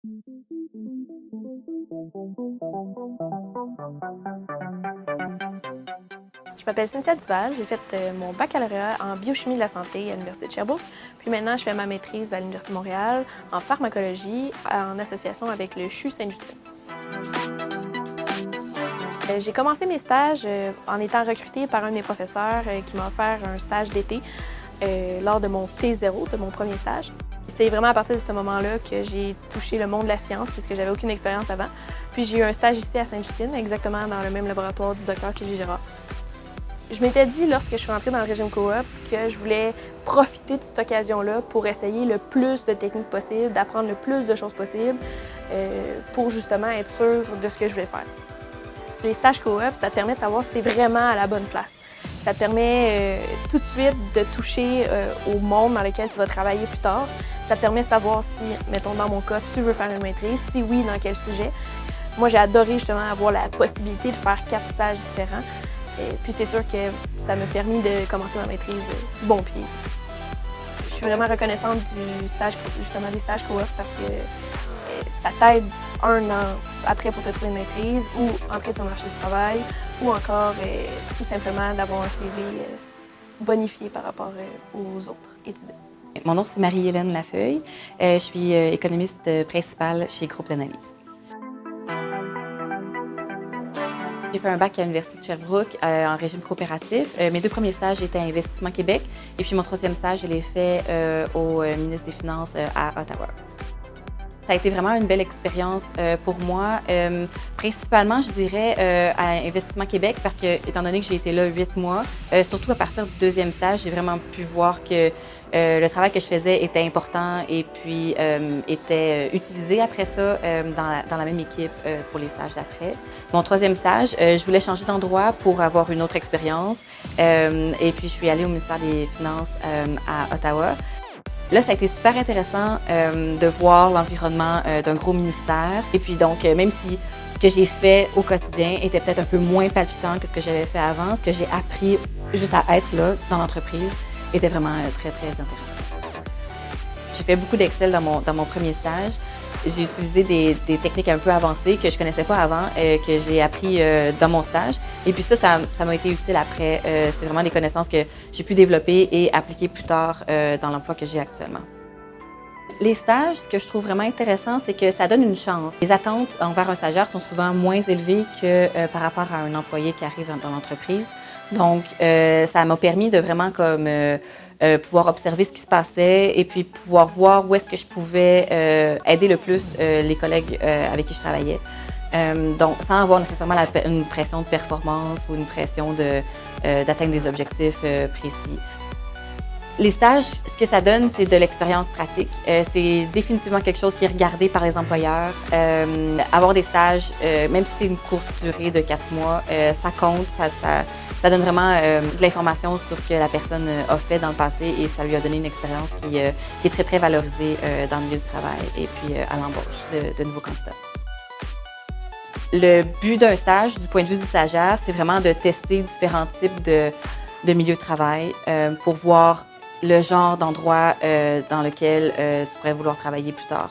Je m'appelle Cynthia Duval, j'ai fait mon baccalauréat en biochimie de la santé à l'Université de Sherbrooke. Puis maintenant, je fais ma maîtrise à l'Université de Montréal en pharmacologie en association avec le CHU Sainte-Justine. J'ai commencé mes stages en étant recrutée par un de mes professeurs qui m'a offert un stage d'été lors de mon T0, de mon premier stage. C'était vraiment à partir de ce moment-là que j'ai touché le monde de la science puisque j'avais aucune expérience avant. Puis j'ai eu un stage ici à Sainte-Justine, exactement dans le même laboratoire du Dr Sylvie Girard. Je m'étais dit, lorsque je suis rentrée dans le régime coop, que je voulais profiter de cette occasion-là pour essayer le plus de techniques possibles, d'apprendre le plus de choses possibles pour justement être sûre de ce que je voulais faire. Les stages coop, ça te permet de savoir si tu es vraiment à la bonne place. Ça te permet tout de suite de toucher au monde dans lequel tu vas travailler plus tard. Ça te permet de savoir si, mettons dans mon cas, tu veux faire une maîtrise, si oui, dans quel sujet. Moi, j'ai adoré justement avoir la possibilité de faire 4 stages différents. Et puis c'est sûr que ça m'a permis de commencer ma maîtrise du bon pied. Je suis vraiment reconnaissante du stage, justement des stages coop parce que ça t'aide un an après pour te trouver une maîtrise ou entrer sur le marché du travail ou encore tout simplement d'avoir un CV bonifié par rapport aux autres étudiants. Mon nom, c'est Marie-Hélène Lafeuille. Je suis économiste principale chez Groupe d'analyse. J'ai fait un bac à l'Université de Sherbrooke en régime coopératif. Mes 2 premiers stages étaient à Investissement Québec et puis mon 3e stage, je l'ai fait au ministre des Finances à Ottawa. Ça a été vraiment une belle expérience pour moi, principalement, je dirais, à Investissement Québec parce que, étant donné que j'ai été là 8 mois, surtout à partir du 2e stage, j'ai vraiment pu voir que le travail que je faisais était important et puis était utilisé après ça dans la même équipe pour les stages d'après. Mon 3e stage, je voulais changer d'endroit pour avoir une autre expérience et puis je suis allée au ministère des Finances à Ottawa. Là, ça a été super intéressant de voir l'environnement d'un gros ministère. Et puis donc, même si ce que j'ai fait au quotidien était peut-être un peu moins palpitant que ce que j'avais fait avant, ce que j'ai appris juste à être là dans l'entreprise était vraiment très, très intéressant. J'ai fait beaucoup d'Excel dans mon premier stage. J'ai utilisé des techniques un peu avancées que je connaissais pas avant, que j'ai appris dans mon stage. Et puis ça m'a été utile après. C'est vraiment des connaissances que j'ai pu développer et appliquer plus tard dans l'emploi que j'ai actuellement. Les stages, ce que je trouve vraiment intéressant, c'est que ça donne une chance. Les attentes envers un stagiaire sont souvent moins élevées que par rapport à un employé qui arrive dans l'entreprise. Donc, ça m'a permis de vraiment comme pouvoir observer ce qui se passait et puis pouvoir voir où est-ce que je pouvais aider le plus les collègues avec qui je travaillais. Donc, sans avoir nécessairement une pression de performance ou une pression d'atteindre des objectifs précis. Les stages, ce que ça donne, c'est de l'expérience pratique. C'est définitivement quelque chose qui est regardé par les employeurs. Avoir des stages, même si c'est une courte durée de 4 mois, ça compte, ça donne vraiment de l'information sur ce que la personne a fait dans le passé et ça lui a donné une expérience qui est très, très valorisée dans le milieu du travail et puis à l'embauche de nouveaux candidats. Le but d'un stage, du point de vue du stagiaire, c'est vraiment de tester différents types de milieux de travail pour voir le genre d'endroit dans lequel tu pourrais vouloir travailler plus tard.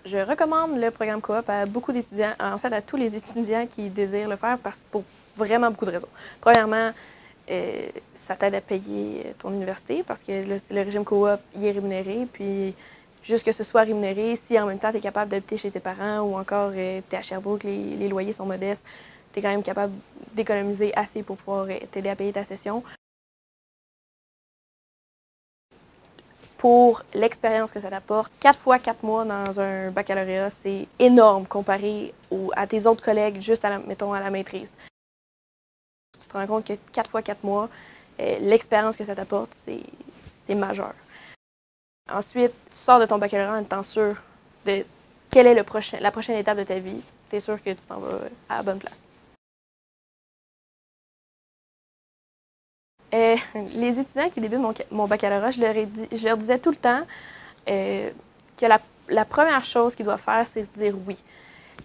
Je recommande le programme coop à beaucoup d'étudiants, en fait à tous les étudiants qui désirent le faire pour vraiment beaucoup de raisons. Premièrement, ça t'aide à payer ton université parce que le régime coop il est rémunéré, puis juste que ce soit rémunéré, si en même temps tu es capable d'habiter chez tes parents ou encore tu es à Sherbrooke, les loyers sont modestes, tu es quand même capable d'économiser assez pour pouvoir t'aider à payer ta session. Pour l'expérience que ça t'apporte, 4 fois 4 mois dans un baccalauréat, c'est énorme comparé à tes autres collègues juste mettons, à la maîtrise. Tu te rends compte que 4 fois 4 mois, l'expérience que ça t'apporte, c'est majeur. Ensuite, tu sors de ton baccalauréat en étant sûr de quelle est la prochaine étape de ta vie. Tu es sûr que tu t'en vas à la bonne place. Les étudiants qui débutent mon baccalauréat, je leur disais tout le temps que la première chose qu'ils doivent faire, c'est dire oui.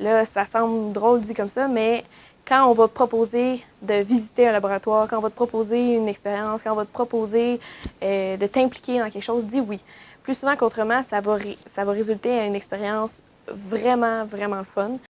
Là, ça semble drôle dit comme ça, mais quand on va te proposer de visiter un laboratoire, quand on va te proposer une expérience, quand on va te proposer de t'impliquer dans quelque chose, dis oui. Plus souvent qu'autrement, ça va résulter à une expérience vraiment, vraiment fun.